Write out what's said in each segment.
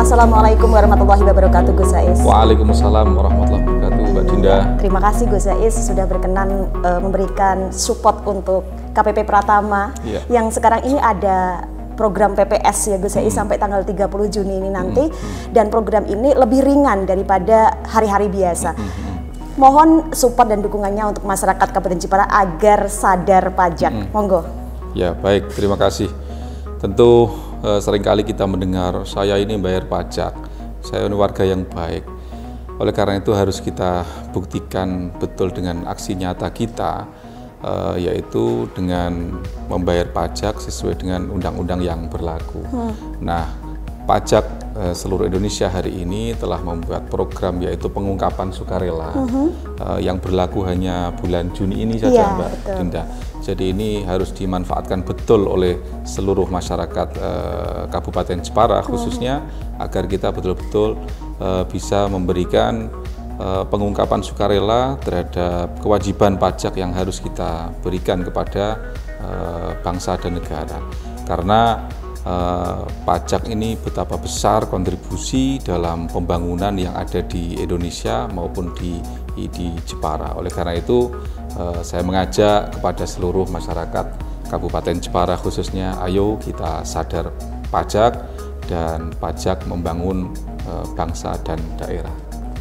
Assalamualaikum warahmatullahi wabarakatuh, Gus Zais. Waalaikumsalam warahmatullahi wabarakatuh, Mbak Dinda. Terima kasih Gus Zais sudah berkenan memberikan support untuk KPP Pratama yang sekarang ini ada program PPS ya Gus Zais sampai tanggal 30 Juni ini nanti, dan program ini lebih ringan daripada hari-hari biasa. Mohon support dan dukungannya untuk masyarakat Kabupaten Jepara agar sadar pajak. Monggo. Ya, baik, terima kasih. Tentu seringkali kita mendengar saya ini bayar pajak, saya ini warga yang baik. Oleh karena itu harus kita buktikan betul dengan aksi nyata kita, yaitu dengan membayar pajak sesuai dengan undang-undang yang berlaku. Nah, pajak seluruh Indonesia hari ini telah membuat program yaitu pengungkapan sukarela yang berlaku hanya bulan Juni ini saja, Mbak Dinda. Jadi ini harus dimanfaatkan betul oleh seluruh masyarakat Kabupaten Jepara khususnya agar kita betul-betul bisa memberikan pengungkapan sukarela terhadap kewajiban pajak yang harus kita berikan kepada bangsa dan negara. Karena pajak ini betapa besar kontribusi dalam pembangunan yang ada di Indonesia maupun di Jepara. Oleh karena itu saya mengajak kepada seluruh masyarakat Kabupaten Jepara khususnya, ayo kita sadar pajak dan pajak membangun bangsa dan daerah.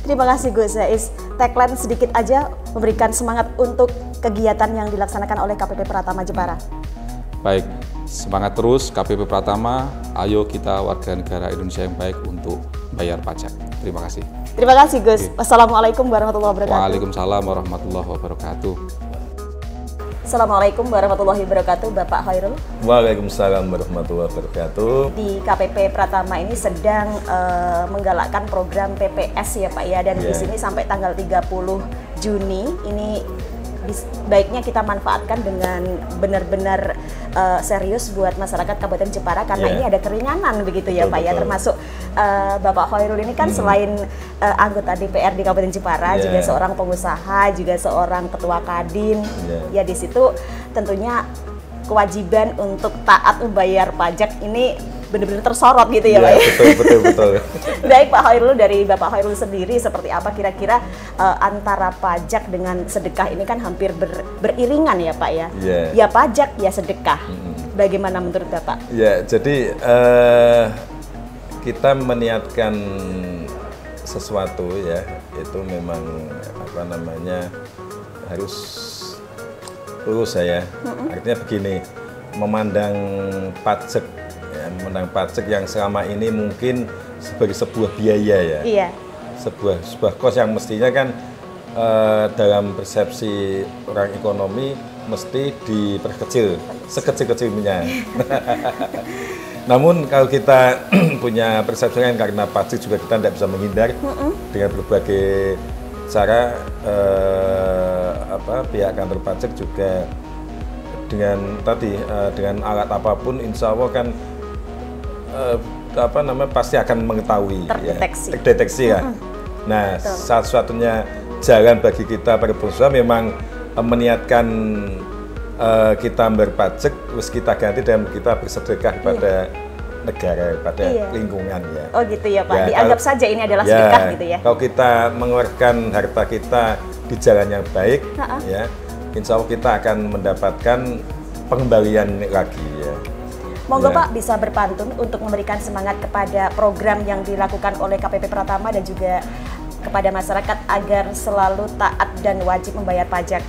Terima kasih Gus Zais. Tagline sedikit aja memberikan semangat untuk kegiatan yang dilaksanakan oleh KPP Pratama Jepara. Baik, semangat terus KPP Pratama, ayo kita warga negara Indonesia yang baik untuk bayar pajak. Terima kasih. Terima kasih Gus. Wassalamualaikum warahmatullahi wabarakatuh. Waalaikumsalam warahmatullahi wabarakatuh. Assalamualaikum warahmatullahi wabarakatuh, Bapak Khairul. Waalaikumsalam warahmatullahi wabarakatuh. Di KPP Pratama ini sedang menggalakkan program PPS ya Pak ya, dan di sini sampai tanggal 30 Juni ini baiknya kita manfaatkan dengan benar-benar serius buat masyarakat Kabupaten Jepara karena ini ada keringanan begitu ya Pak ya, termasuk Bapak Khairul ini kan selain anggota DPR di Kabupaten Jepara juga seorang pengusaha, juga seorang ketua Kadin. Ya di situ tentunya kewajiban untuk taat membayar pajak ini benar-benar tersorot gitu ya Pak ya. Betul. Baik Pak Khairul, dari Bapak Khairul sendiri seperti apa kira-kira antara pajak dengan sedekah ini kan hampir beriringan ya Pak ya. Ya pajak ya sedekah. Bagaimana menurut Bapak? Ya, jadi kita meniatkan sesuatu ya, itu memang apa namanya harus lurus saya. Artinya begini, memandang pajak yang selama ini mungkin sebagai sebuah biaya ya, sebuah kos yang mestinya kan dalam persepsi orang ekonomi mesti diperkecil sekecil-kecilnya. Namun kalau kita punya persepsi kan, karena pajak juga kita tidak bisa menghindar dengan berbagai cara, pihak kantor pajak juga dengan alat apapun insya Allah kan pasti akan mengetahui, terdeteksi ya. Nah, satu-satunya jalan bagi kita para pengusaha memang meniatkan kita berpajak, terus kita ganti dengan kita bersedekah pada negara, pada lingkungan ya. Oh gitu ya Pak, dianggap saja ini adalah sedekah gitu ya. Kalau kita mengeluarkan harta kita di jalan yang baik, ya, insya Allah kita akan mendapatkan pengembalian lagi ya. Monggo Pak bisa berpantun untuk memberikan semangat kepada program yang dilakukan oleh KPP Pratama dan juga kepada masyarakat agar selalu taat dan wajib membayar pajak.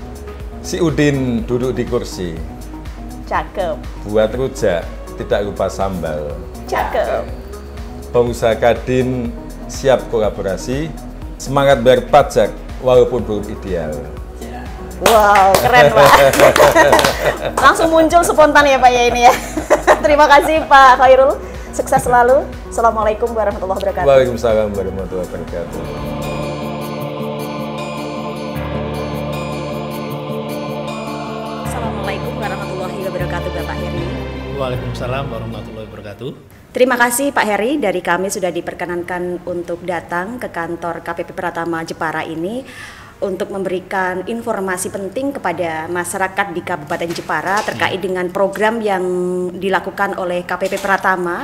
Si Udin duduk di kursi. Cakep. Buat rujak, tidak lupa sambal. Cakep. Pengusaha Kadin siap kolaborasi, semangat bayar pajak walaupun belum ideal. Wow, keren Pak. Langsung muncul spontan ya Pak ya ini ya. Terima kasih Pak Khairul. Sukses selalu. Assalamualaikum warahmatullahi wabarakatuh. Waalaikumsalam warahmatullahi wabarakatuh. Assalamualaikum warahmatullahi wabarakatuh Bapak Heri. Waalaikumsalam warahmatullahi wabarakatuh. Terima kasih Pak Heri, dari kami sudah diperkenankan untuk datang ke kantor KPP Pratama Jepara ini untuk memberikan informasi penting kepada masyarakat di Kabupaten Jepara terkait dengan program yang dilakukan oleh KPP Pratama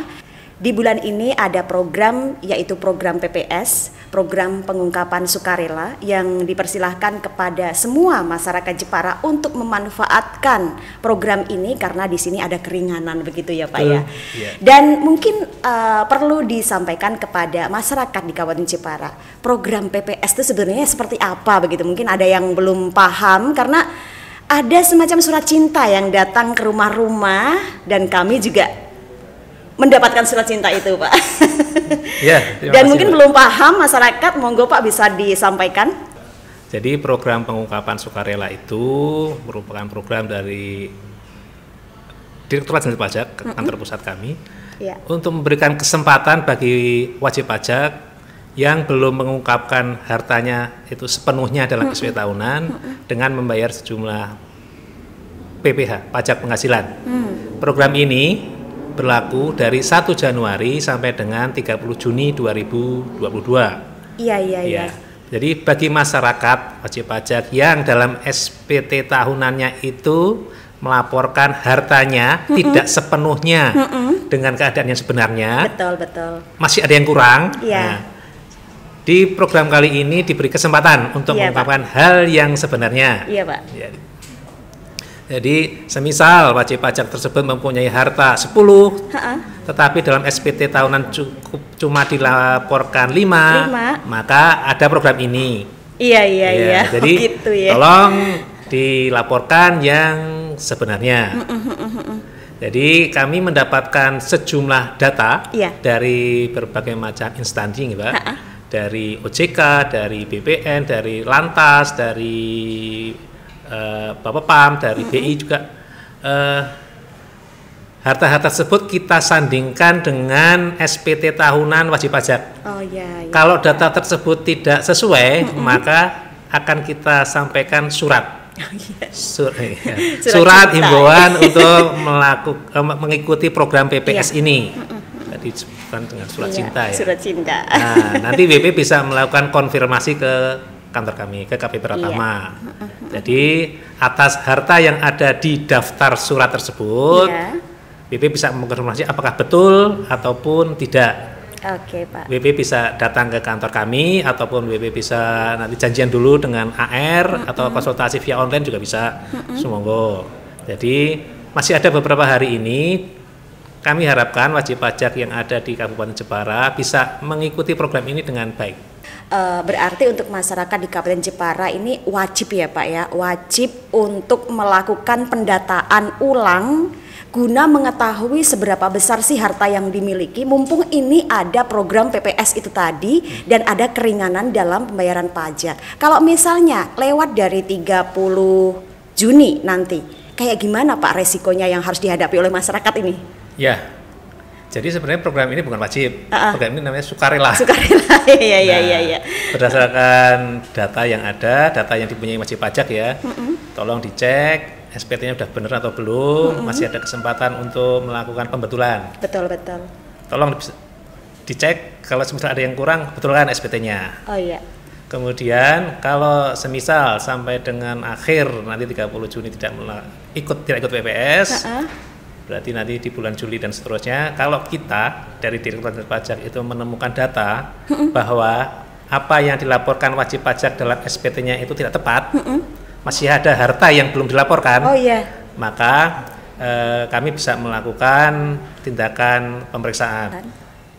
Di bulan ini ada program, yaitu program PPS, program pengungkapan sukarela, yang dipersilahkan kepada semua masyarakat Jepara untuk memanfaatkan program ini karena di sini ada keringanan, begitu ya Pak ya. Dan mungkin perlu disampaikan kepada masyarakat di Kabupaten Jepara, program PPS itu sebenarnya seperti apa begitu. Mungkin ada yang belum paham karena ada semacam surat cinta yang datang ke rumah-rumah dan kami juga mendapatkan surat cinta itu, Pak. Ya, dan mungkin Pak belum paham masyarakat, monggo Pak bisa disampaikan. Jadi program pengungkapan sukarela itu merupakan program dari Direktorat Jenderal Pajak, kantor pusat kami, untuk memberikan kesempatan bagi wajib pajak yang belum mengungkapkan hartanya itu sepenuhnya dalam SPT tahunan dengan membayar sejumlah PPh, pajak penghasilan. Program ini berlaku dari 1 Januari sampai dengan 30 Juni 2022. Iya. Jadi bagi masyarakat wajib pajak yang dalam SPT tahunannya itu melaporkan hartanya tidak sepenuhnya dengan keadaan yang sebenarnya. Betul. Masih ada yang kurang. Nah, di program kali ini diberi kesempatan untuk mengungkapkan hal yang sebenarnya. Iya, Pak. Jadi semisal wajib pajak tersebut mempunyai harta 10, tetapi dalam SPT tahunan cuma dilaporkan 5, maka ada program ini. Iya. Jadi gitu ya. Tolong dilaporkan yang sebenarnya. Jadi kami mendapatkan sejumlah data dari berbagai macam instansi, Pak. Dari OJK, dari BPN, dari Lantas, dari Bapepam, dari BI juga. Harta-harta tersebut kita sandingkan dengan SPT tahunan wajib pajak. Kalau data tersebut tidak sesuai, maka akan kita sampaikan surat. Surat himbauan untuk mengikuti program PPS ini. Tadi disebutkan dengan surat cinta ya. Surat cinta. Nah, nanti WP bisa melakukan konfirmasi ke kantor kami, ke KP Pratama. Jadi atas harta yang ada di daftar surat tersebut, WP bisa mengkonfirmasi apakah betul ataupun tidak. Oke, Pak. WP bisa datang ke kantor kami ataupun WP bisa nanti janjian dulu dengan AR atau konsultasi via online juga bisa. Semoga. Jadi masih ada beberapa hari ini. Kami harapkan wajib pajak yang ada di Kabupaten Jepara bisa mengikuti program ini dengan baik. Berarti untuk masyarakat di Kabupaten Jepara ini wajib ya Pak ya, wajib untuk melakukan pendataan ulang guna mengetahui seberapa besar sih harta yang dimiliki, mumpung ini ada program PPS itu tadi dan ada keringanan dalam pembayaran pajak. Kalau misalnya lewat dari 30 Juni nanti, kayak gimana Pak resikonya yang harus dihadapi oleh masyarakat ini? Ya, jadi sebenarnya program ini bukan wajib. Program ini namanya sukarela. Iya. Berdasarkan data yang ada, data yang dipunyai wajib pajak ya, tolong dicek SPT-nya udah benar atau belum. Masih ada kesempatan untuk melakukan pembetulan. Betul. Tolong dicek, kalau semisal ada yang kurang, betulkan SPT-nya. Kemudian kalau semisal sampai dengan akhir nanti 30 Juni tidak ikut PPS, berarti nanti di bulan Juli dan seterusnya, kalau kita dari Direktorat Jenderal Pajak itu menemukan data bahwa apa yang dilaporkan wajib pajak dalam SPT-nya itu tidak tepat, masih ada harta yang belum dilaporkan, maka kami bisa melakukan tindakan pemeriksaan.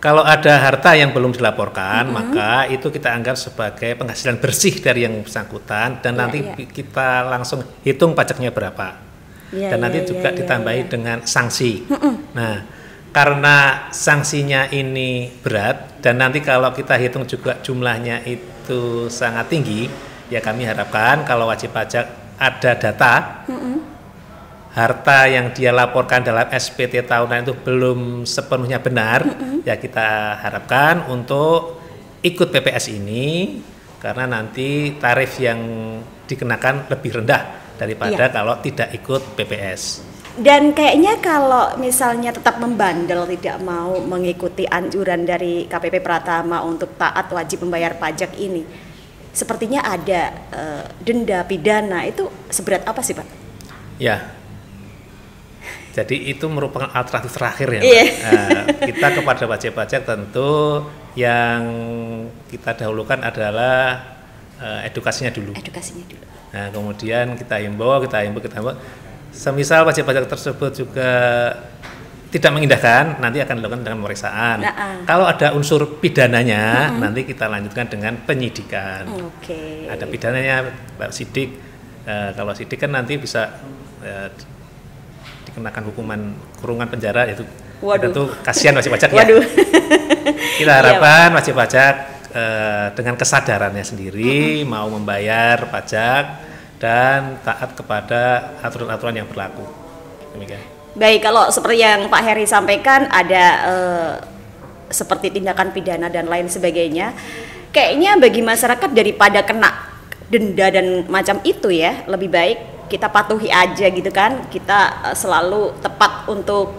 Kalau ada harta yang belum dilaporkan, maka itu kita anggap sebagai penghasilan bersih dari yang bersangkutan dan nanti kita langsung hitung pajaknya berapa. Dan nanti juga ditambahi dengan sanksi. Nah, karena sanksinya ini berat dan nanti kalau kita hitung juga jumlahnya itu sangat tinggi, ya kami harapkan kalau wajib pajak ada data harta yang dia laporkan dalam SPT tahunan itu belum sepenuhnya benar, ya kita harapkan untuk ikut PPS ini karena nanti tarif yang dikenakan lebih rendah daripada kalau tidak ikut PPS. Dan kayaknya kalau misalnya tetap membandel, tidak mau mengikuti anjuran dari KPP Pratama untuk taat wajib membayar pajak ini, sepertinya ada denda pidana. Itu seberat apa sih Pak? Ya, Jadi itu merupakan alternatif terakhir ya, Pak. Nah, kita kepada wajib pajak tentu yang kita dahulukan adalah edukasinya dulu. Nah, kemudian kita himbau. Semisal wajib pajak tersebut juga tidak mengindahkan, nanti akan dilakukan dengan pemeriksaan. Kalau ada unsur pidananya, nanti kita lanjutkan dengan penyidikan. Ada pidananya, Pak Sidik. Kalau sidik kan nanti bisa dikenakan hukuman kurungan penjara, itu tentu kasihan wajib pajak ya. Kita harapkan wajib pajak dengan kesadarannya sendiri mau membayar pajak dan taat kepada aturan-aturan yang berlaku. Demikian. Baik, kalau seperti yang Pak Heri sampaikan ada seperti tindakan pidana dan lain sebagainya, kayaknya bagi masyarakat daripada kena denda dan macam itu ya, lebih baik kita patuhi aja gitu kan. Kita selalu tepat untuk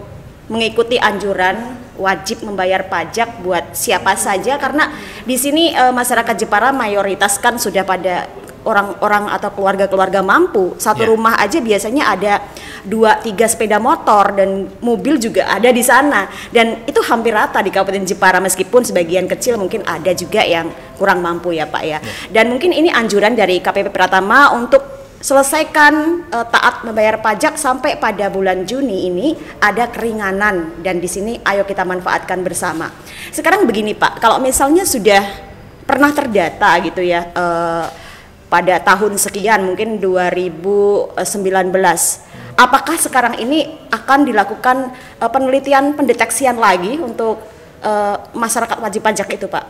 mengikuti anjuran wajib membayar pajak buat siapa saja, karena di sini masyarakat Jepara mayoritas kan sudah pada orang-orang atau keluarga-keluarga mampu. Satu rumah aja biasanya ada 2-3 sepeda motor dan mobil juga ada di sana, dan itu hampir rata di Kabupaten Jepara, meskipun sebagian kecil mungkin ada juga yang kurang mampu ya Pak ya. Dan mungkin ini anjuran dari KPP Pratama untuk selesaikan taat membayar pajak sampai pada bulan Juni ini ada keringanan, dan di sini ayo kita manfaatkan bersama. Sekarang begini Pak, kalau misalnya sudah pernah terdata gitu ya pada tahun sekian, mungkin 2019, apakah sekarang ini akan dilakukan penelitian pendeteksian lagi untuk masyarakat wajib pajak itu Pak?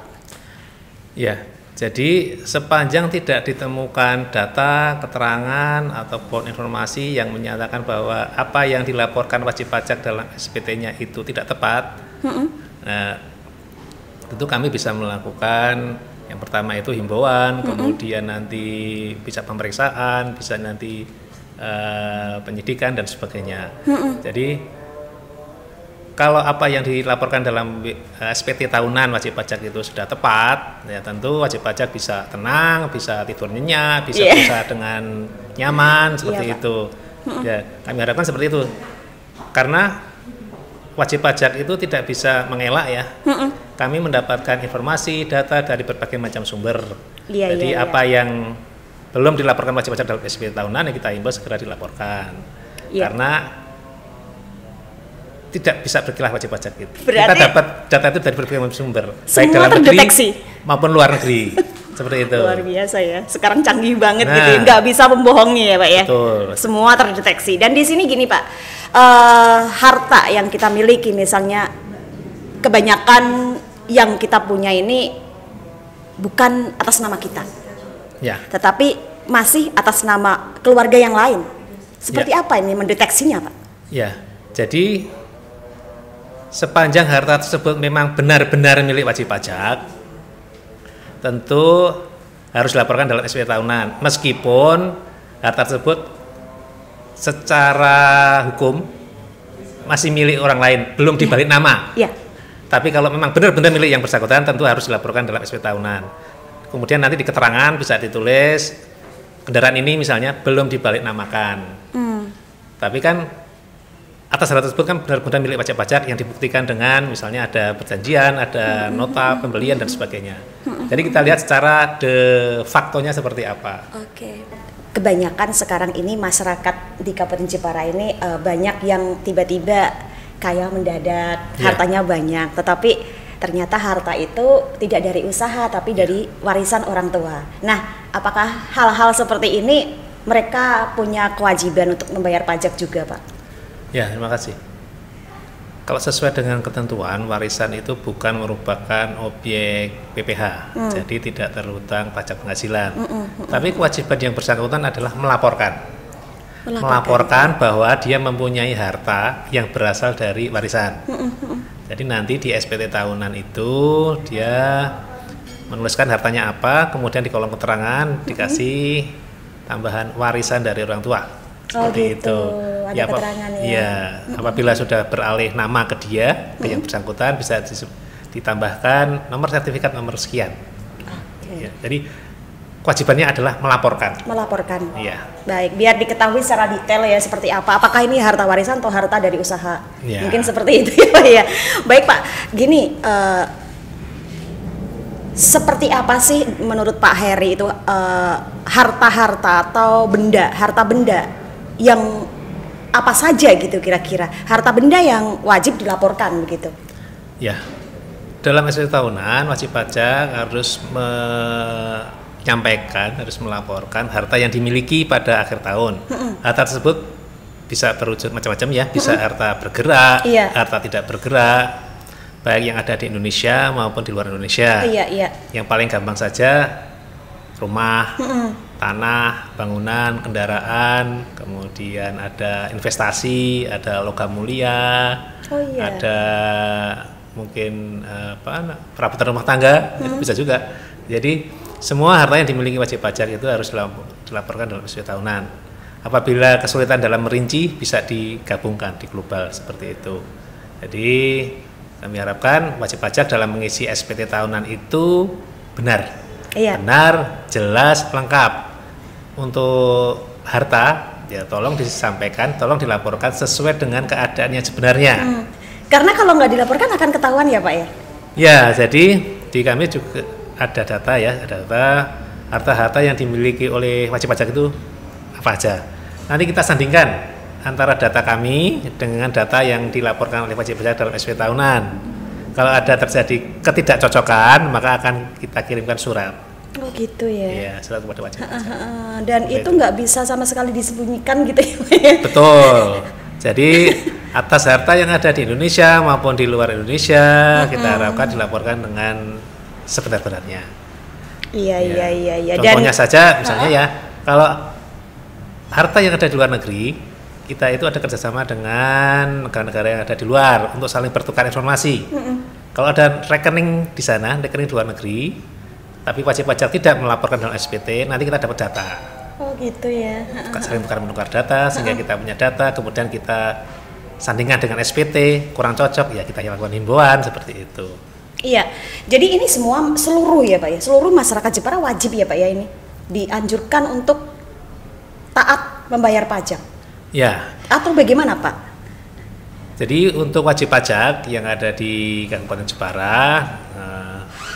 Ya. Jadi sepanjang tidak ditemukan data, keterangan, ataupun informasi yang menyatakan bahwa apa yang dilaporkan wajib pajak dalam SPT-nya itu tidak tepat, nah, tentu kami bisa melakukan yang pertama itu himbauan, kemudian nanti bisa pemeriksaan, bisa nanti penyidikan dan sebagainya. Jadi kalau apa yang dilaporkan dalam SPT tahunan wajib pajak itu sudah tepat, ya tentu wajib pajak bisa tenang, bisa tidur nyenyak, bisa berusaha dengan nyaman seperti itu. Ya, kami harapkan seperti itu. Karena wajib pajak itu tidak bisa mengelak ya. Kami mendapatkan informasi, data dari berbagai macam sumber. Jadi apa yang belum dilaporkan wajib pajak dalam SPT tahunan, ya kita himbau segera dilaporkan. Karena tidak bisa berkilah wajib pajak itu. Berarti kita dapat data itu dari berbagai macam sumber, baik dalam negeri maupun luar negeri. Seperti itu. Luar biasa ya. Sekarang canggih banget gitu ya. Nggak bisa membohongi ya Pak ya. Betul. Semua terdeteksi. Dan di sini gini Pak, harta yang kita miliki misalnya, kebanyakan yang kita punya ini bukan atas nama kita. Ya. Tetapi masih atas nama keluarga yang lain. Seperti apa ini mendeteksinya Pak? Ya. Jadi sepanjang harta tersebut memang benar-benar milik wajib pajak, tentu harus dilaporkan dalam SPT tahunan, meskipun harta tersebut secara hukum masih milik orang lain, belum dibalik nama. Tapi kalau memang benar-benar milik yang bersangkutan, tentu harus dilaporkan dalam SPT tahunan. Kemudian nanti di keterangan bisa ditulis kendaraan ini misalnya belum dibalik namakan. Tapi kan atas harta tersebut kan benar-benar milik wajib pajak yang dibuktikan dengan misalnya ada perjanjian, ada nota pembelian dan sebagainya. Jadi kita lihat secara de facto-nya seperti apa. Kebanyakan sekarang ini masyarakat di Kabupaten Jepara ini banyak yang tiba-tiba kaya mendadak, hartanya banyak, tetapi ternyata harta itu tidak dari usaha tapi dari warisan orang tua. Nah, apakah hal-hal seperti ini mereka punya kewajiban untuk membayar pajak juga, Pak? Ya, terima kasih. Kalau sesuai dengan ketentuan, warisan itu bukan merupakan objek PPh, jadi tidak terhutang pajak penghasilan. Tapi kewajiban yang bersangkutan adalah melaporkan bahwa dia mempunyai harta yang berasal dari warisan. Jadi nanti di SPT tahunan itu dia menuliskan hartanya apa, kemudian di kolom keterangan dikasih tambahan warisan dari orang tua. Seperti gitu. itu. Ada keterangan ya. Apabila sudah beralih nama ke dia, ke yang bersangkutan, bisa ditambahkan nomor sertifikat nomor sekian. Ya, jadi kewajibannya adalah melaporkan. Melaporkan. Iya. Baik, biar diketahui secara detail ya seperti apa. Apakah ini harta warisan atau harta dari usaha? Iya. Mungkin seperti itu ya Pak ya. Baik Pak, gini, seperti apa sih menurut Pak Heri itu harta-harta atau harta benda yang apa saja gitu kira-kira? Harta benda yang wajib dilaporkan begitu? Ya, dalam SPT tahunan wajib pajak harus menyampaikan, harus melaporkan harta yang dimiliki pada akhir tahun. Harta tersebut bisa berwujud macam-macam ya, bisa harta bergerak, harta tidak bergerak, baik yang ada di Indonesia maupun di luar Indonesia. Yang paling gampang saja rumah, tanah, bangunan, kendaraan, kemudian ada investasi, ada logam mulia, ada mungkin perabotan rumah tangga, itu bisa juga. Jadi semua harta yang dimiliki wajib pajak itu harus dilaporkan dalam SPT tahunan. Apabila kesulitan dalam merinci, bisa digabungkan di global seperti itu. Jadi kami harapkan wajib pajak dalam mengisi SPT tahunan itu benar. Benar, jelas, lengkap. Untuk harta, ya tolong disampaikan, tolong dilaporkan sesuai dengan keadaan yang sebenarnya. Karena kalau nggak dilaporkan akan ketahuan ya Pak ya? Ya, jadi di kami juga ada data ya, ada data harta-harta yang dimiliki oleh wajib pajak itu apa aja. Nanti kita sandingkan antara data kami dengan data yang dilaporkan oleh wajib pajak dalam SPT tahunan. Kalau ada terjadi ketidakcocokan, maka akan kita kirimkan surat. Oh gitu ya? Iya, surat kepada wajib pajak. Dan itu nggak bisa sama sekali disembunyikan gitu ya? Betul. Jadi atas harta yang ada di Indonesia maupun di luar Indonesia, kita harapkan dilaporkan dengan sebenar-benarnya. Iya. Contohnya saja, misalnya ya, kalau harta yang ada di luar negeri, kita itu ada kerjasama dengan negara-negara yang ada di luar untuk saling bertukar informasi. Kalau ada rekening di sana, rekening di luar negeri, tapi wajib pajak tidak melaporkan dalam SPT, nanti kita dapat data. Oh gitu ya. Saling menukar data, sehingga kita punya data, kemudian kita sandingan dengan SPT, kurang cocok, ya kita lakukan himbauan seperti itu. Iya, jadi ini seluruh ya Pak ya, seluruh masyarakat Jepara wajib ya Pak ya ini dianjurkan untuk taat membayar pajak. Ya. Atau bagaimana Pak? Jadi untuk wajib pajak yang ada di Kabupaten Jepara,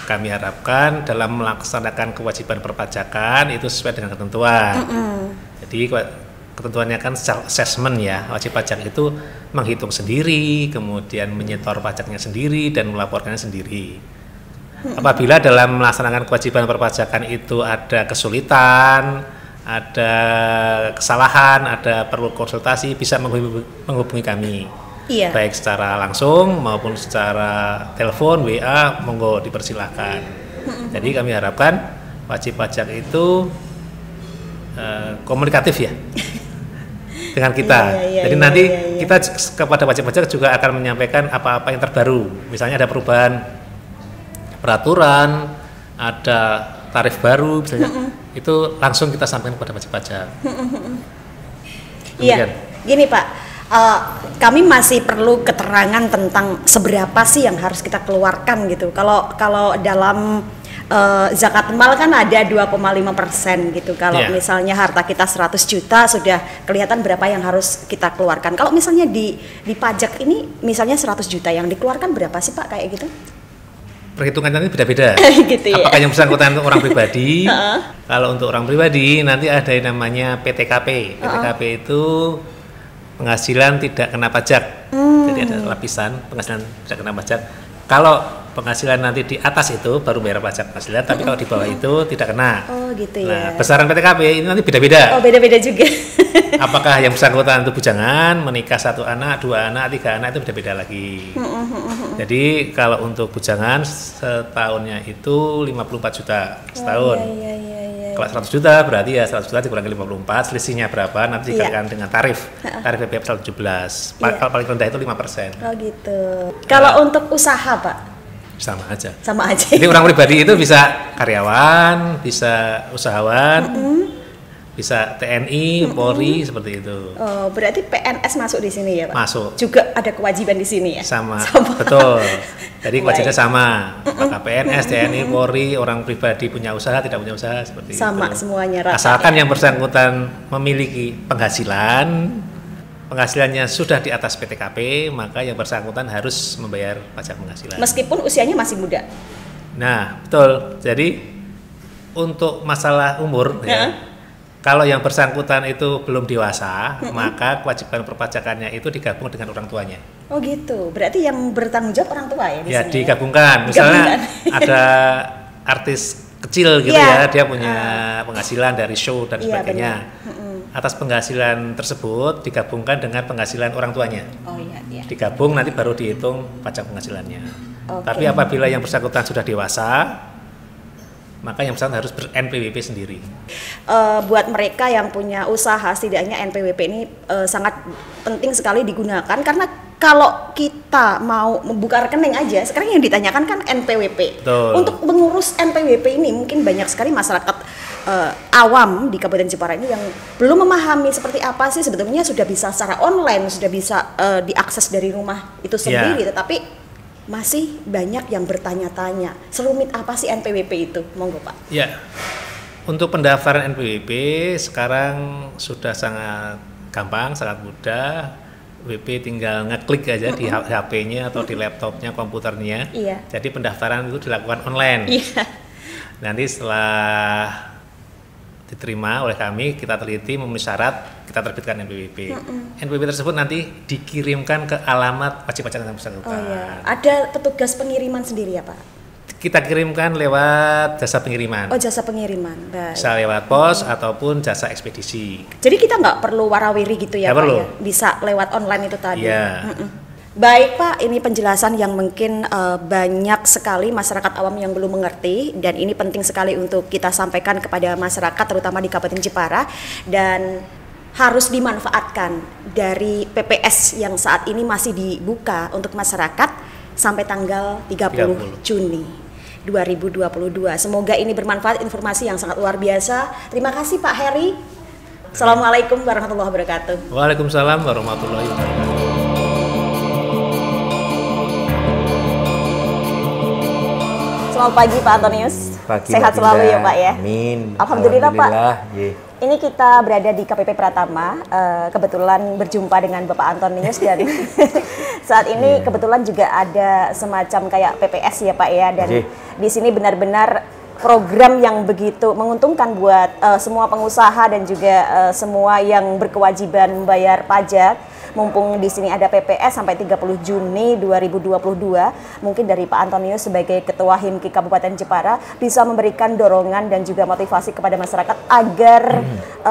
kami harapkan dalam melaksanakan kewajiban perpajakan itu sesuai dengan ketentuan. Jadi ketentuannya kan self-assessment ya, wajib pajak itu menghitung sendiri, kemudian menyetor pajaknya sendiri dan melaporkannya sendiri. Apabila dalam melaksanakan kewajiban perpajakan itu ada kesulitan, ada kesalahan, ada perlu konsultasi, bisa menghubungi kami. Baik secara langsung maupun secara telepon, WA, monggo dipersilahkan. Jadi kami harapkan wajib pajak itu komunikatif ya dengan kita. Jadi nanti kita kepada wajib pajak juga akan menyampaikan apa-apa yang terbaru. Misalnya ada perubahan peraturan, ada tarif baru, misalnya itu langsung kita sampaikan kepada wajib pajak. Iya, gini Pak, kami masih perlu keterangan tentang seberapa sih yang harus kita keluarkan gitu. Kalau dalam zakat mal kan ada 2,5% gitu. Kalau misalnya harta kita 100 juta sudah kelihatan berapa yang harus kita keluarkan. Kalau misalnya di pajak ini misalnya 100 juta yang dikeluarkan berapa sih Pak kayak gitu? Perhitungannya nanti beda-beda. Gitu ya? Apakah yang bersangkutan untuk orang pribadi? Kalau untuk orang pribadi nanti ada yang namanya PTKP. PTKP itu penghasilan tidak kena pajak. Jadi ada lapisan penghasilan tidak kena pajak. Kalau penghasilan nanti di atas itu baru bayar pajak penghasilan, tapi kalau di bawah itu tidak kena. Oh gitu ya. Nah, besaran PTKP ini nanti beda-beda. Oh beda-beda juga. Apakah yang bersangkutan itu bujangan, menikah 1 anak, 2 anak, 3 anak itu beda-beda lagi. Jadi kalau untuk bujangan setahunnya itu 54 juta setahun. Kalau 100 juta berarti ya 100 juta dikurangi 54, selisihnya berapa nanti dikalikan dengan tarif BPJS 117. Kalau paling rendah itu 5%. Oh gitu. Kalau untuk usaha Pak? Sama aja. Sama aja. Jadi orang pribadi itu bisa karyawan, bisa usahawan, bisa TNI, Polri seperti itu. Oh, berarti PNS masuk di sini ya Pak? Masuk. Juga ada kewajiban di sini ya? Sama. Betul. Jadi kewajibannya sama, apakah PNS, TNI, Polri, orang pribadi punya usaha, tidak punya usaha, seperti sama itu. Semuanya rata. Asalkan yang bersangkutan memiliki penghasilannya sudah di atas PTKP, maka yang bersangkutan harus membayar pajak penghasilan. Meskipun usianya masih muda. Nah, betul. Jadi untuk masalah umur, ya, kalau yang bersangkutan itu belum dewasa, maka kewajiban perpajakannya itu digabung dengan orang tuanya. Oh gitu. Berarti yang bertanggung jawab orang tua ya di sini? Digabungkan. Misalnya ada artis kecil gitu ya, dia punya penghasilan dari show dan sebagainya. Atas penghasilan tersebut digabungkan dengan penghasilan orang tuanya. Oh iya. Digabung nanti baru dihitung pajak penghasilannya. Tapi apabila yang bersangkutan sudah dewasa, maka yang bersangkutan harus ber-NPWP sendiri. Buat mereka yang punya usaha, setidaknya NPWP ini sangat penting sekali digunakan, karena kalau kita mau membuka rekening aja, sekarang yang ditanyakan kan NPWP. Betul. Untuk mengurus NPWP ini mungkin banyak sekali masyarakat awam di Kabupaten Jepara ini yang belum memahami seperti apa sih sebetulnya. Sudah bisa secara online, sudah bisa diakses dari rumah itu sendiri, tetapi masih banyak yang bertanya-tanya, serumit apa sih NPWP itu? Monggo Pak. Ya, untuk pendaftaran NPWP sekarang sudah sangat gampang, sangat mudah. WP tinggal ngeklik aja di HP-nya atau di laptopnya, komputernya. Jadi pendaftaran itu dilakukan online. Nanti setelah diterima oleh kami, kita teliti, memenuhi syarat, kita terbitkan NPWP. NPWP tersebut nanti dikirimkan ke alamat wajib pajak yang bersangkutan. Ada petugas pengiriman sendiri ya Pak? Kita kirimkan lewat jasa pengiriman. Oh, jasa pengiriman. Baik. Bisa lewat pos ataupun jasa ekspedisi. Jadi kita nggak perlu warawiri gitu ya Pak? Perlu. Ya? Bisa lewat online itu tadi. Iya. Baik Pak, ini penjelasan yang mungkin banyak sekali masyarakat awam yang belum mengerti, dan ini penting sekali untuk kita sampaikan kepada masyarakat terutama di Kabupaten Jepara, dan harus dimanfaatkan dari PPS yang saat ini masih dibuka untuk masyarakat sampai tanggal 30 Juni 2022. Semoga ini bermanfaat, informasi yang sangat luar biasa. Terima kasih Pak Heri. Assalamualaikum warahmatullahi wabarakatuh. Waalaikumsalam warahmatullahi wabarakatuh. Selamat pagi Pak Antonius. Sehat selalu ya Pak ya. Amin. Alhamdulillah Pak. Ini kita berada di KPP Pratama, kebetulan berjumpa dengan Bapak Antonius, dan saat ini kebetulan juga ada semacam kayak PPS ya Pak ya, dan di sini benar-benar program yang begitu menguntungkan buat semua pengusaha dan juga semua yang berkewajiban membayar pajak. Mumpung di sini ada PPS sampai 30 Juni 2022, mungkin dari Pak Antonius sebagai Ketua HIMKI Kabupaten Jepara bisa memberikan dorongan dan juga motivasi kepada masyarakat agar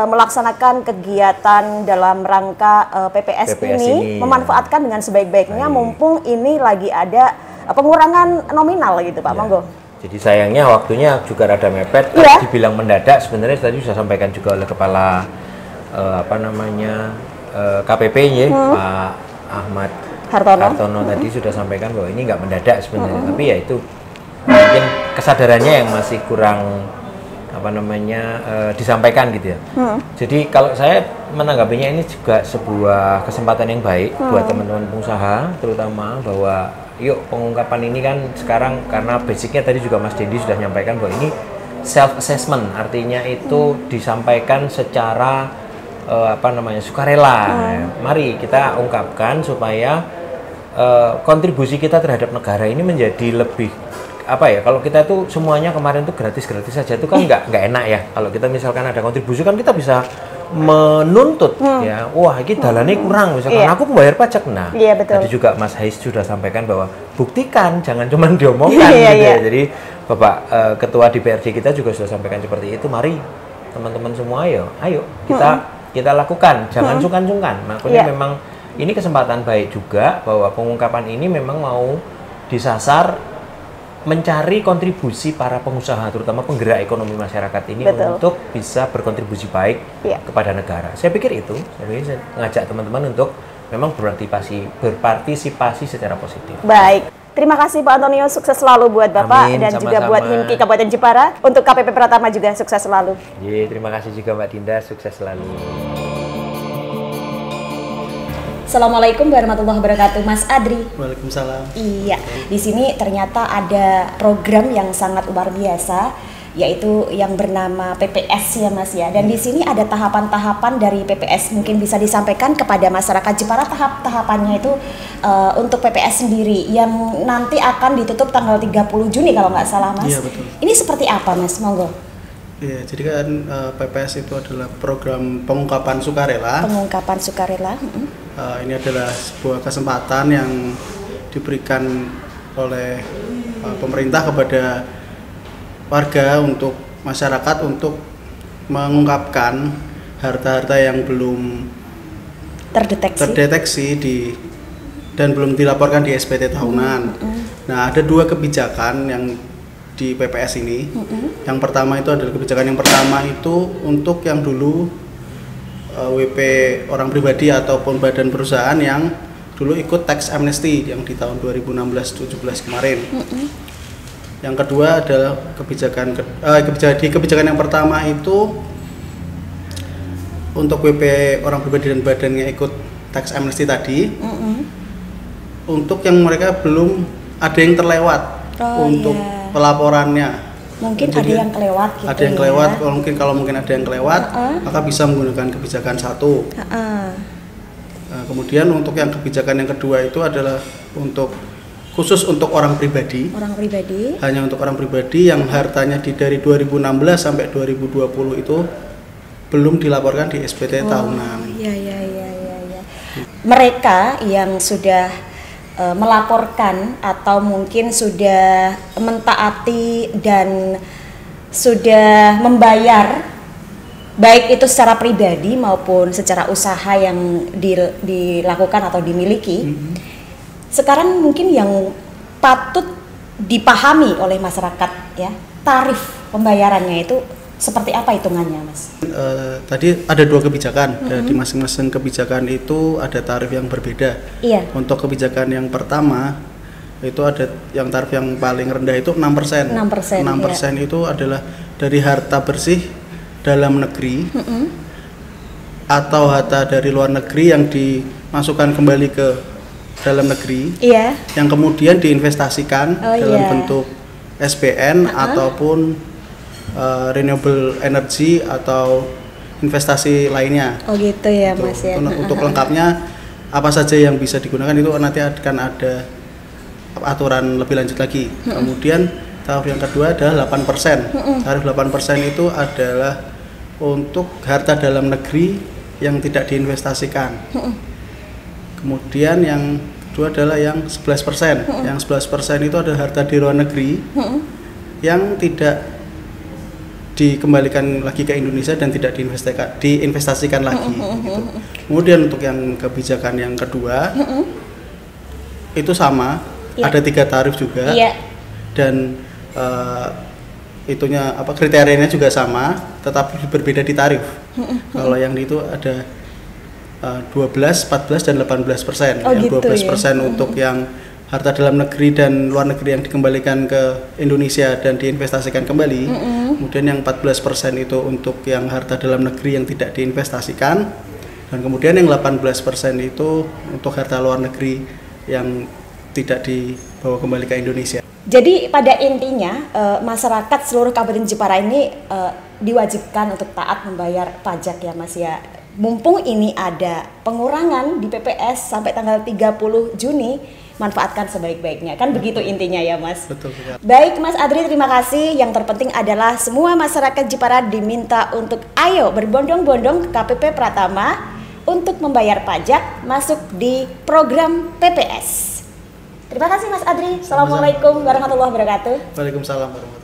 melaksanakan kegiatan dalam rangka PPS ini memanfaatkan dengan sebaik-baiknya, mumpung ini lagi ada pengurangan nominal gitu Pak. Monggo. Jadi sayangnya waktunya juga rada mepet. Kalau dibilang mendadak, sebenarnya tadi sudah sampaikan juga oleh Kepala KPP-nya Pak Ahmad Hartono tadi sudah sampaikan bahwa ini nggak mendadak sebenarnya, tapi ya itu mungkin kesadarannya yang masih kurang disampaikan gitu ya. Jadi kalau saya menanggapinya ini juga sebuah kesempatan yang baik buat teman-teman pengusaha, terutama bahwa yuk pengungkapan ini kan sekarang karena basicnya tadi juga Mas Dendi sudah menyampaikan bahwa ini self assessment, artinya itu disampaikan secara sukarela. Mari kita ungkapkan supaya kontribusi kita terhadap negara ini menjadi lebih kalau kita tuh semuanya kemarin tuh gratis saja itu kan nggak enak ya. Kalau kita misalkan ada kontribusi kan kita bisa menuntut ya, wah ini dalannya kurang misalkan aku pembayar pajak. Tadi juga Mas Hais sudah sampaikan bahwa buktikan, jangan cuma diomongkan gitu ya. Jadi Bapak Ketua DPRD kita juga sudah sampaikan seperti itu. Mari teman-teman semua ayo kita lakukan, jangan sungkan-sungkan. Makanya memang ini kesempatan baik juga bahwa pengungkapan ini memang mau disasar mencari kontribusi para pengusaha, terutama penggerak ekonomi masyarakat ini untuk bisa berkontribusi baik kepada negara. Saya pikir itu, saya ngajak teman-teman untuk memang berpartisipasi secara positif. Baik. Terima kasih Pak Antonius, sukses selalu buat Bapak. Amin, dan sama-sama. Juga buat HIMKI Kabupaten Jepara. Untuk KPP Pratama juga sukses selalu. Terima kasih juga Mbak Dinda, sukses selalu. Assalamualaikum warahmatullahi wabarakatuh, Mas Adri. Waalaikumsalam. Iya, di sini ternyata ada program yang sangat luar biasa, yaitu yang bernama PPS ya Mas ya. Dan di sini ada tahapan-tahapan dari PPS, mungkin bisa disampaikan kepada masyarakat Jepara tahapannya itu untuk PPS sendiri yang nanti akan ditutup tanggal 30 Juni kalau nggak salah Mas. Iya betul. Ini seperti apa Mas? Monggo. Iya, jadi kan PPS itu adalah program pengungkapan sukarela. Pengungkapan sukarela. Ini adalah sebuah kesempatan yang diberikan oleh pemerintah kepada warga untuk masyarakat untuk mengungkapkan harta-harta yang belum terdeteksi dan belum dilaporkan di SPT tahunan. Nah, ada dua kebijakan yang di PPS ini. Yang pertama itu adalah kebijakan yang pertama itu untuk yang dulu WP orang pribadi ataupun badan perusahaan yang dulu ikut tax amnesty yang di tahun 2016-17 kemarin. Yang kedua adalah kebijakan yang pertama itu untuk WP orang pribadi dan badan yang ikut tax amnesty tadi. Untuk yang mereka belum ada yang terlewat untuk pelaporannya. Mungkin jadi, ada yang kelewat gitu. Ada yang kelewat, kalau mungkin ada yang kelewat, maka bisa menggunakan kebijakan satu. Nah, kemudian untuk yang kebijakan yang kedua itu adalah khusus untuk orang pribadi. Orang pribadi. Hanya untuk orang pribadi yang hartanya dari 2016 sampai 2020 itu belum dilaporkan di SPT tahunan. Iya. Mereka yang sudah melaporkan atau mungkin sudah mentaati dan sudah membayar baik itu secara pribadi maupun secara usaha yang dilakukan atau dimiliki. Sekarang mungkin yang patut dipahami oleh masyarakat ya, tarif pembayarannya itu seperti apa hitungannya Mas? Tadi ada dua kebijakan, di masing-masing kebijakan itu ada tarif yang berbeda. Iya. Untuk kebijakan yang pertama itu ada yang tarif yang paling rendah itu 6%. 6% iya. Itu adalah dari harta bersih dalam negeri atau harta dari luar negeri yang dimasukkan kembali ke dalam negeri, yang kemudian diinvestasikan dalam bentuk SPN ataupun renewable energy atau investasi lainnya. Oh gitu ya Mas ya. Untuk lengkapnya apa saja yang bisa digunakan itu nanti akan ada aturan lebih lanjut lagi. Kemudian tarif yang kedua adalah 8%. Tarif 8% itu adalah untuk harta dalam negeri yang tidak diinvestasikan. Kemudian yang kedua adalah yang 11%. Yang 11% itu adalah harta di luar negeri yang tidak dikembalikan lagi ke Indonesia dan tidak diinvestasikan lagi. Gitu. Kemudian untuk yang kebijakan yang kedua itu sama, ada 3 tarif juga, dan kriterianya juga sama, tetapi berbeda di tarif. Kalau yang itu ada 12, 14 dan 18%. Yang gitu 12% ya? Untuk yang harta dalam negeri dan luar negeri yang dikembalikan ke Indonesia dan diinvestasikan kembali. Kemudian yang 14% itu untuk yang harta dalam negeri yang tidak diinvestasikan, dan kemudian yang 18% itu untuk harta luar negeri yang tidak dibawa kembali ke Indonesia. Jadi pada intinya masyarakat seluruh Kabupaten Jepara ini diwajibkan untuk taat membayar pajak ya Mas ya. Mumpung ini ada pengurangan di PPS sampai tanggal 30 Juni, manfaatkan sebaik-baiknya. Kan begitu intinya ya Mas? Betul. Baik Mas Adri, terima kasih. Yang terpenting adalah semua masyarakat Jepara diminta untuk ayo berbondong-bondong ke KPP Pratama untuk membayar pajak masuk di program PPS. Terima kasih Mas Adri. Assalamualaikum warahmatullahi wabarakatuh. Waalaikumsalam warahmatullahi wabarakatuh.